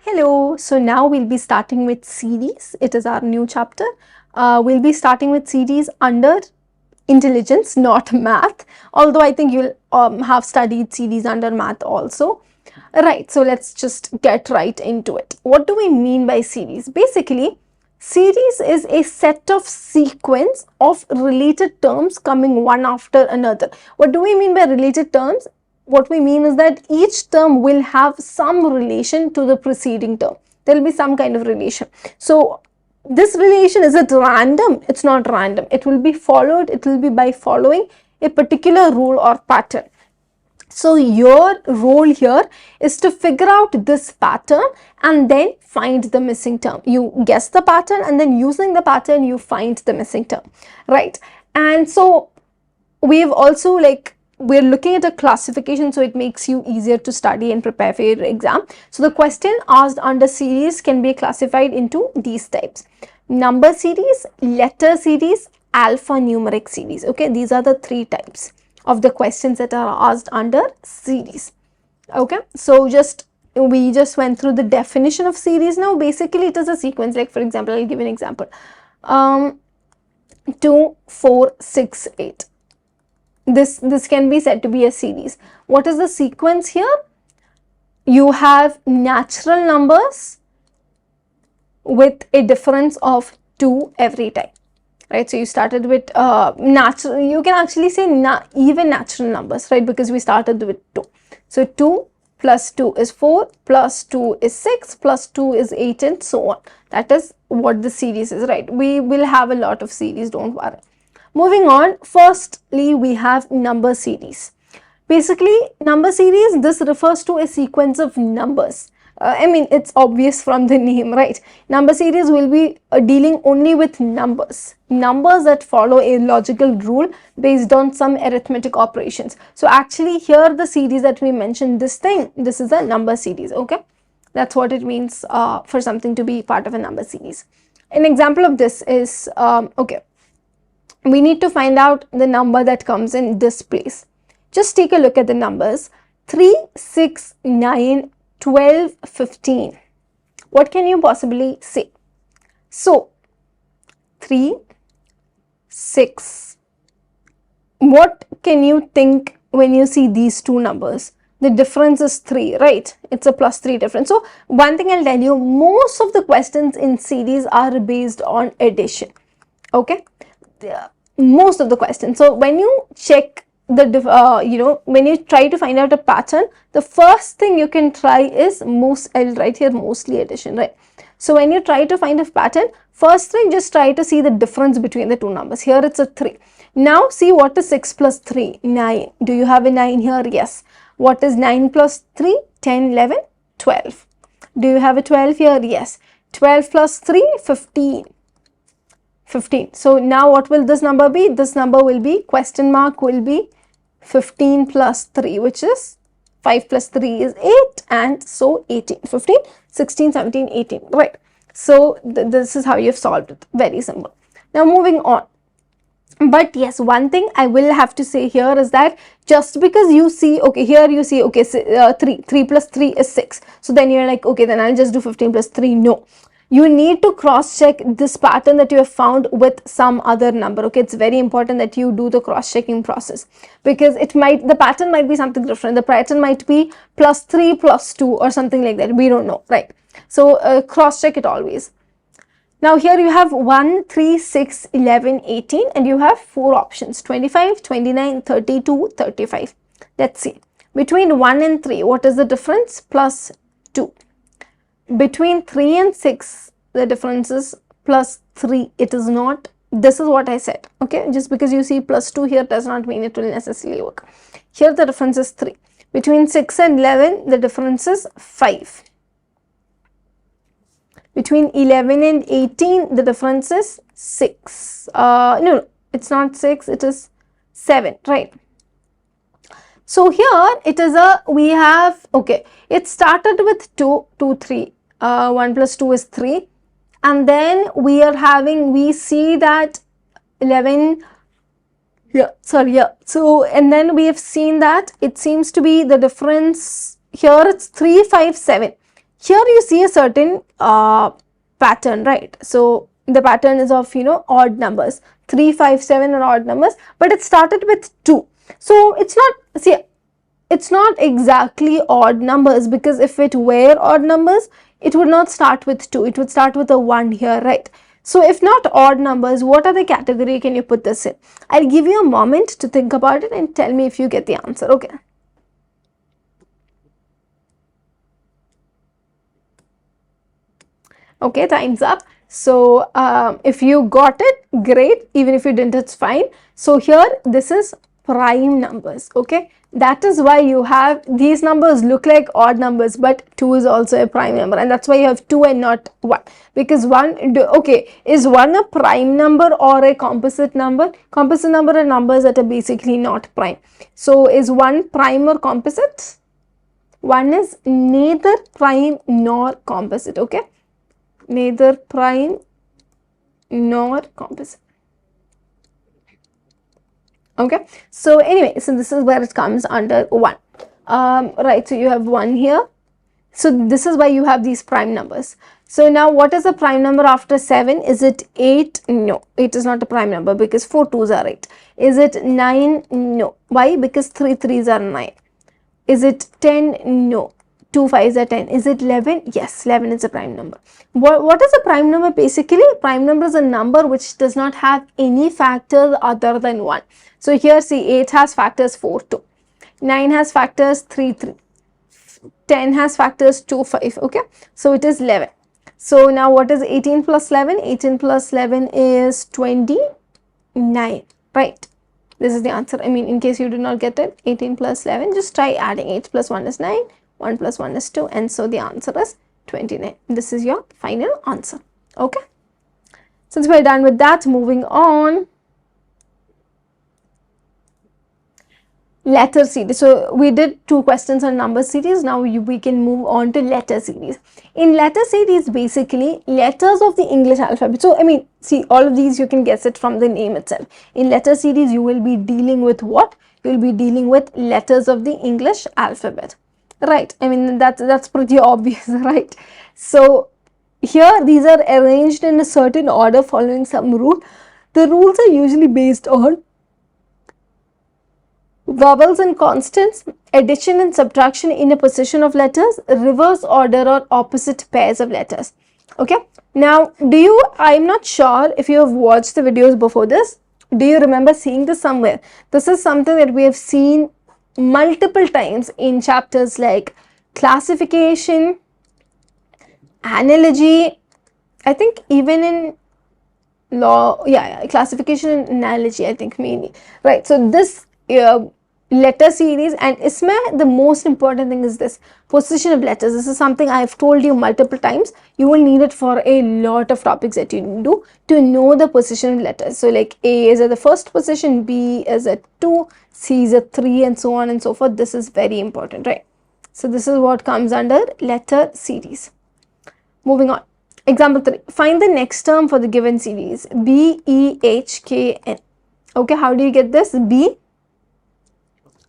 Hello, so now we'll be starting with series. It is our new chapter. We'll be starting with series under intelligence, not math, although I think you'll have studied series under math also. Right, so let's just get right into it. What do we mean by series? Basically, series is a set of sequence of related terms coming one after another. What do we mean by related terms? What we mean is that each term will have some relation to the preceding term. There will be some kind of relation. So this relation, is it random? It's not random. It will be followed. It will be by following a particular rule or pattern. So your role here is to figure out this pattern and then find the missing term. You guess the pattern and then using the pattern you find the missing term, right? And so we've also we're looking at a classification, so it makes you easier to study and prepare for your exam. So the question asked under series can be classified into these types: number series, letter series, alphanumeric series. Okay, these are the three types of the questions that are asked under series. Okay, so we just went through the definition of series. Now basically it is a sequence. Like for example, I'll give an example. 2, 4, 6, 8. This can be said to be a series. What is the sequence here? You have natural numbers with a difference of 2 every time, right? So you started with natural, you can actually say even natural numbers, right? Because we started with 2. So 2 plus 2 is 4, plus 2 is 6, plus 2 is 8, and so on. That is what the series is, right? We will have a lot of series, don't worry. Moving on, firstly, we have number series. Basically, number series, this refers to a sequence of numbers. I mean, it's obvious from the name, right? Number series will be dealing only with numbers that follow a logical rule based on some arithmetic operations. So actually here the series that we mentioned, this is a number series, okay? That's what it means for something to be part of a number series. An example of this is, okay, we need to find out the number that comes in this place. Just take a look at the numbers: 3, 6, 9, 12, 15. What can you possibly say? So 3, 6. What can you think when you see these two numbers? The difference is 3, right? It's a +3 difference. So one thing I'll tell you, most of the questions in series are based on addition. Okay, most of the questions. So when you check the when you try to find out a pattern, the first thing you can try is I'll write here mostly addition, right? So when you try to find a pattern, first thing, just try to see the difference between the two numbers. Here it's a 3. Now see, what is 6 plus 3? 9. Do you have a 9 here? Yes. What is 9 plus 3? 10, 11, 12. Do you have a 12 here? Yes. 12 plus 3? 15. 15. So now what will this number be? This number will be, question mark will be 15 plus 3, which is 5 plus 3 is 8, and so 18. 15, 16, 17, 18, right? So this is how you've solved it. Very simple. Now moving on. But yes, one thing I will have to say here is that just because you see, okay, here you see, okay, 3 plus 3 is 6. So then you're like, okay, then I'll just do 15 plus 3. No. You need to cross-check this pattern that you have found with some other number. Okay, it's very important that you do the cross-checking process, because the pattern might be something different. The pattern might be +3 plus 2 or something like that. We don't know, right? So cross-check it always. Now here you have 1, 3, 6, 11, 18, and you have 4 options: 25, 29, 32, 35. Let's see. Between 1 and 3, what is the difference? +2. Between 3 and 6, the difference is +3. It is not, this is what I said, okay? Just because you see +2 here does not mean it will necessarily work. Here the difference is 3. Between 6 and 11, the difference is 5. Between 11 and 18, the difference is 6. No, it's not 6, it is 7, right? So here it is we have, okay, it started with 2, 2, 3. 1 plus 2 is 3. And then we see that 11, Yeah, sorry, yeah. So, and then we have seen that it seems to be the difference here, it's 357. Here you see a certain pattern, right? So, the pattern is of, odd numbers. 357 are odd numbers, but it started with 2. So, it's not exactly odd numbers, because if it were odd numbers, it would not start with 2, it would start with a 1 here, right? So if not odd numbers, what other category can you put this in? I'll give you a moment to think about it and tell me if you get the answer. Okay. Okay, time's up. So if you got it, great. Even if you didn't, it's fine. So here, this is prime numbers. Okay, that is why you have these numbers look like odd numbers, but 2 is also a prime number, and that's why you have 2 and not 1, because okay, is 1 a prime number or a composite number? Composite number are numbers that are basically not prime. So is 1 prime or composite? 1 is neither prime nor composite. Okay, neither prime nor composite. Okay, so anyway, so this is where it comes under 1. Right, so you have 1 here. So this is why you have these prime numbers. So now what is the prime number after 7? Is it 8? No, it is not a prime number, because 4 2s are 8. Is it 9? No. Why? Because 3 3s are 9. Is it 10? No. 2 5s are 10. Is it 11? Yes, 11 is a prime number. What is a prime number? Basically, prime number is a number which does not have any factors other than 1. So here, see, 8 has factors 4 2. 9 has factors 3 3. 10 has factors 2 5. Okay, so it is 11. So now what is 18 plus 11? 18 plus 11 is 29, right? This is the answer. I mean, in case you did not get it, 18 plus 11, just try adding. 8 plus 1 is 9, 1 plus 1 is 2, and so the answer is 29. This is your final answer. Okay, since we're done with that, moving on. Letter series. So we did 2 questions on number series. Now we can move on to letter series. In letter series, basically letters of the English alphabet. So I mean, see, all of these you can guess it from the name itself. In letter series, you will be dealing with what? You will be dealing with letters of the English alphabet, right? I mean, that's pretty obvious, right? So here, these are arranged in a certain order following some rule. The rules are usually based on vowels and constants, addition and subtraction in a position of letters, reverse order or opposite pairs of letters. Okay, now I'm not sure if you have watched the videos before this. Do you remember seeing this somewhere? This is something that we have seen multiple times in chapters like classification, analogy, I think even in law, classification and analogy, I think mainly, right? So this letter series, and isme the most important thing is this position of letters. This is something I have told you multiple times. You will need it for a lot of topics that you do to know the position of letters. So like A is at the first position, B is at 2, C is at 3, and so on and so forth. This is very important, right? So this is what comes under letter series. Moving on. Example 3. Find the next term for the given series. B, E, H, K, N. Okay, how do you get this? B.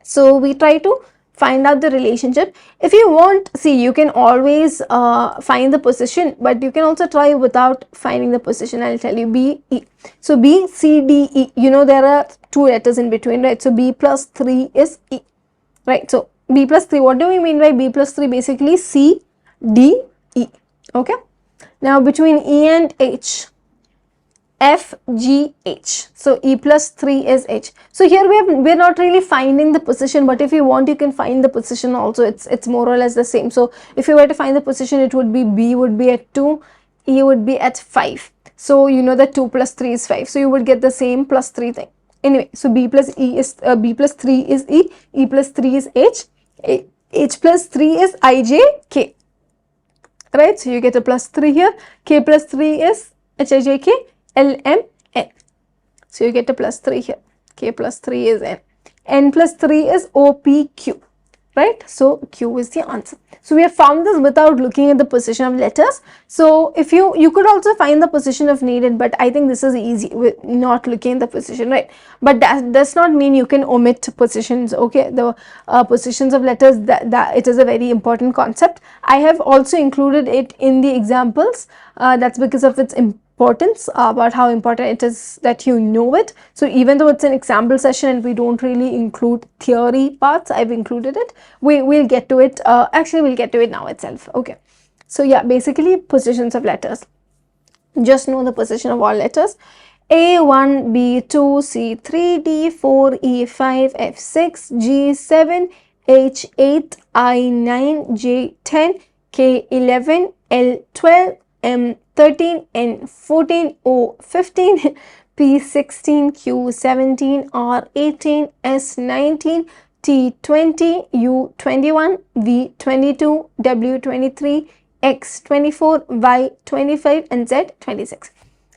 So we try to find out the relationship. If you want, see, you can always find the position, but you can also try without finding the position. I'll tell you. B, E. So B, C, D, E. You know, there are 2 letters in between, right? So B plus 3 is E, right? So B plus 3. What do we mean by B plus 3? Basically C, D, E. Okay. Now between E and H, F, G, H. So E plus 3 is H. So here we're not really finding the position, but if you want, you can find the position also. It's more or less the same. So if you were to find the position, it would be B would be at 2, E would be at 5. So you know that 2 plus 3 is 5. So you would get the same plus 3 thing. Anyway, so B plus 3 is E, E plus 3 is H, H plus 3 is I, J, K. Right, so you get a plus 3 here. K plus 3 is H, I, J, K, L, M, N. So you get a plus 3 here. K plus 3 is N. N plus 3 is O, P, Q. right? So Q is the answer. So we have found this without looking at the position of letters. So if you could also find the position if needed, but I think this is easy with not looking at the position, right? But that does not mean you can omit positions. Okay, the positions of letters, that it is a very important concept. I have also included it in the examples. That's because of its importance, about how important it is that you know it. So even though it's an example session and we don't really include theory parts, I've included it. We'll get to it. Actually, we'll get to it now itself. Okay. So yeah, basically positions of letters. Just know the position of all letters. A1, B2, C3, D4, E5, F6, G7, H8, I9, J10, K11, L12, M13, N14, O15, P16, Q17, R18, S19, T20, U21, V22, W23, X24, Y25, and Z26.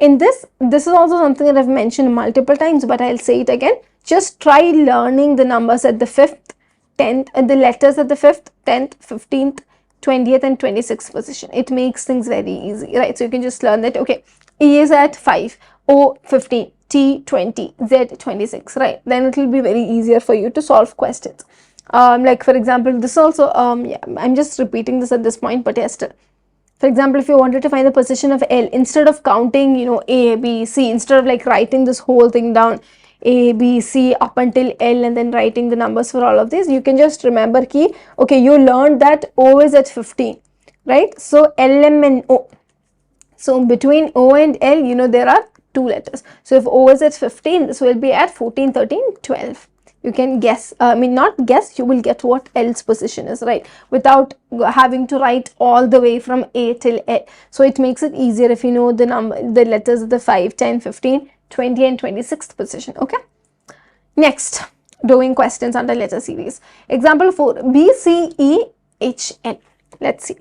In this is also something that I've mentioned multiple times, but I'll say it again. Just try learning the numbers at the 5th, 10th, and the letters at the 5th, 10th, 15th, 20th, and 26th position. It makes things very easy, right? So you can just learn that, okay, E is at 5, O 15, T 20, Z 26, right? Then it will be very easier for you to solve questions. Like for example, this also, yeah, I'm just repeating this at this point, but yes, still. For example, if you wanted to find the position of L, instead of counting, A, B, C, instead of like writing this whole thing down, A, B, C up until L and then writing the numbers for all of these, you can just remember key, okay, you learned that O is at 15, right? So L, M and O. So between O and L, there are 2 letters. So if O is at 15, this will be at 14, 13, 12. You can guess, not guess, you will get what L's position is, right? Without having to write all the way from A till L. So it makes it easier if you know the letters of the 5, 10, 15, 20 and 26th position, okay? Next, doing questions under letter series. Example 4, B, C, E, H, N. Let's see.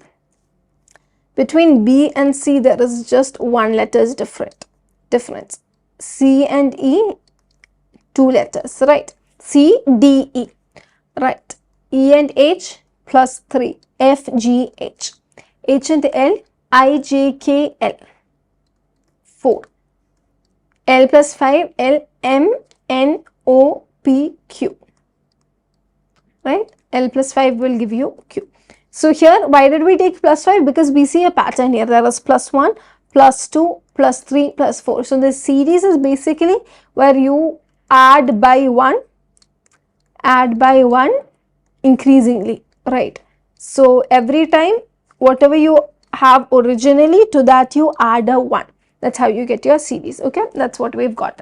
Between B and C, there is just 1 letter's difference. C and E, 2 letters, right? C, D, E, right? E and H plus 3, F, G, H. H and L, I, J, K, L, 4. L plus 5, L, M, N, O, P, Q, right? L plus 5 will give you Q. So here, why did we take plus 5? Because we see a pattern here. There is plus 1, plus 2, plus 3, plus 4. So this series is basically where you add by 1 increasingly, right? So every time whatever you have originally, to that you add a 1. That's how you get your series, okay? That's what we've got.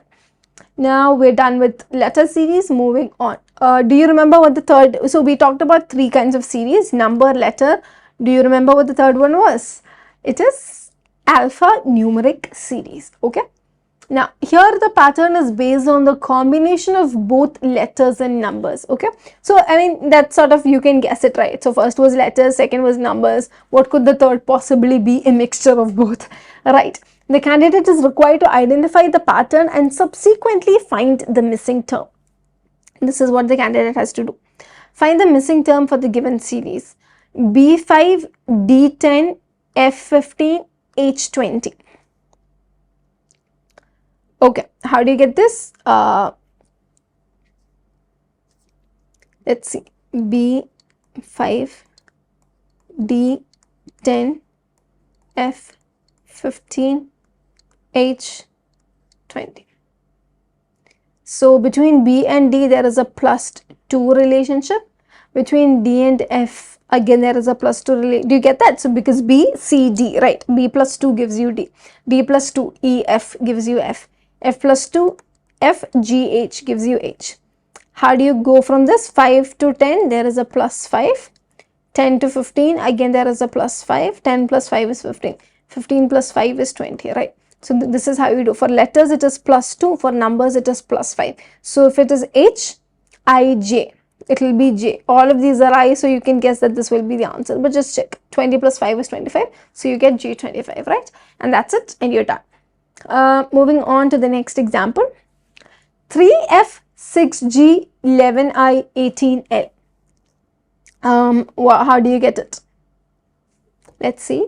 Now we're done with letter series. Moving on. Do you remember what the third, so we talked about 3 kinds of series, number, letter. Do you remember what the third one was? It is alphanumeric series, okay? Now here the pattern is based on the combination of both letters and numbers, okay? So that sort of, you can guess it, right? So first was letters, second was numbers. What could the third possibly be? A mixture of both, right? The candidate is required to identify the pattern and subsequently find the missing term. This is what the candidate has to do. Find the missing term for the given series. B5, D10, F15, H20. Okay, how do you get this? Let's see. B5, D10, F15, H20. So between B and D, there is a plus 2 relationship. Between D and F, again, there is a plus 2 relationship. Do you get that? So because B, C, D, right? B plus 2 gives you D. D plus 2, E, F gives you F. F plus 2, F, G, H gives you H. How do you go from this? 5 to 10, there is a plus 5. 10 to 15, again, there is a plus 5. 10 plus 5 is 15. 15 plus 5 is 20, right? So this is how you do. For letters, it is plus 2. For numbers, it is plus 5. So if it is H, I, J, it will be J. All of these are I, so you can guess that this will be the answer. But just check. 20 plus 5 is 25. So you get J25, right? And that's it. And you're done. Moving on to the next example. 3F, 6G, 11I, 18L. How do you get it? Let's see.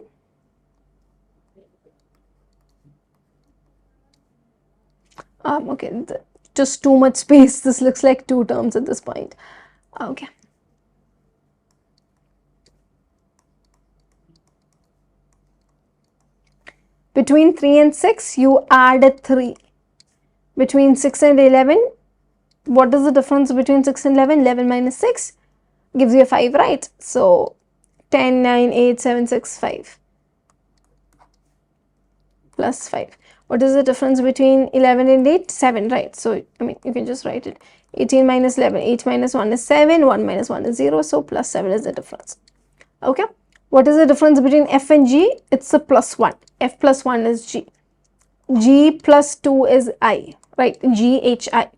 Okay, just too much space. This looks like two terms at this point. Okay. Between 3 and 6, you add a 3. Between 6 and 11, what is the difference between 6 and 11? 11 minus 6 gives you a 5, right? So 10, 9, 8, 7, 6, 5 plus 5. What is the difference between 11 and 8? 7, right? So, I mean, you can just write it. 18 minus 11, 8 minus 1 is 7, 1 minus 1 is 0, so plus 7 is the difference. Okay. What is the difference between F and G? It's a plus 1. F plus 1 is G. G plus 2 is I, right? G, H, I.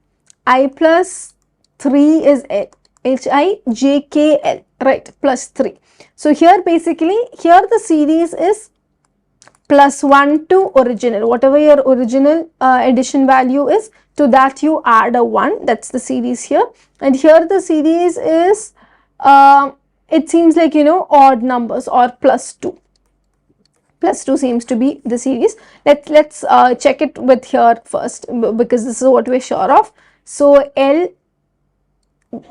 I plus 3 is L. H, I, J, K, L, right? Plus 3. So here basically, here the series is plus 1 to original. Whatever your original addition value is, to that you add a 1. That's the series here. And here the series is, it seems like, you know, odd numbers or plus 2. Plus 2 seems to be the series. Let's check it with here first, because this is what we're sure of. So L,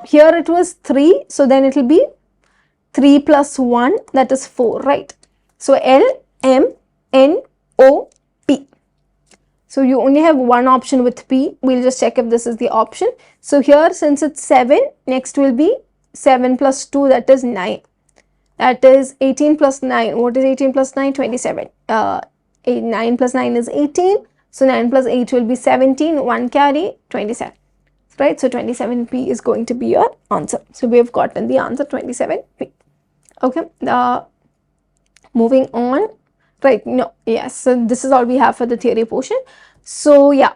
here it was 3, so then it will be 3 plus 1, that is 4, right? So L, M, N, O, P. So you only have one option with P. We'll just check if this is the option. So here, since it's 7, next will be 7 plus 2, that is 9. That is 18 plus 9. What is 18 plus 9? 27. 9 plus 9 is 18. So 9 plus 8 will be 17. 1 carry, 27. Right? So 27P is going to be your answer. So we have gotten the answer 27P. Okay. Moving on. Right. No. Yes. So this is all we have for the theory portion. So yeah.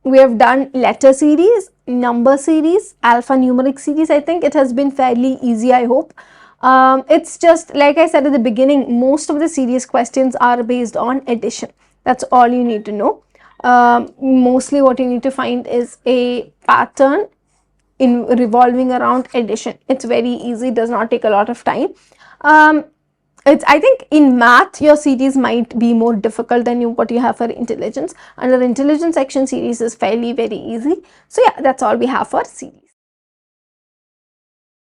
We have done letter series, number series, alphanumeric series. I think it has been fairly easy, I hope. It's just like I said at the beginning, most of the series questions are based on addition. That's all you need to know. Mostly what you need to find is a pattern in revolving around addition. It's very easy, does not take a lot of time. I think in math, your series might be more difficult than what you have for intelligence. Under intelligence section, series is fairly very easy. So yeah, that's all we have for series.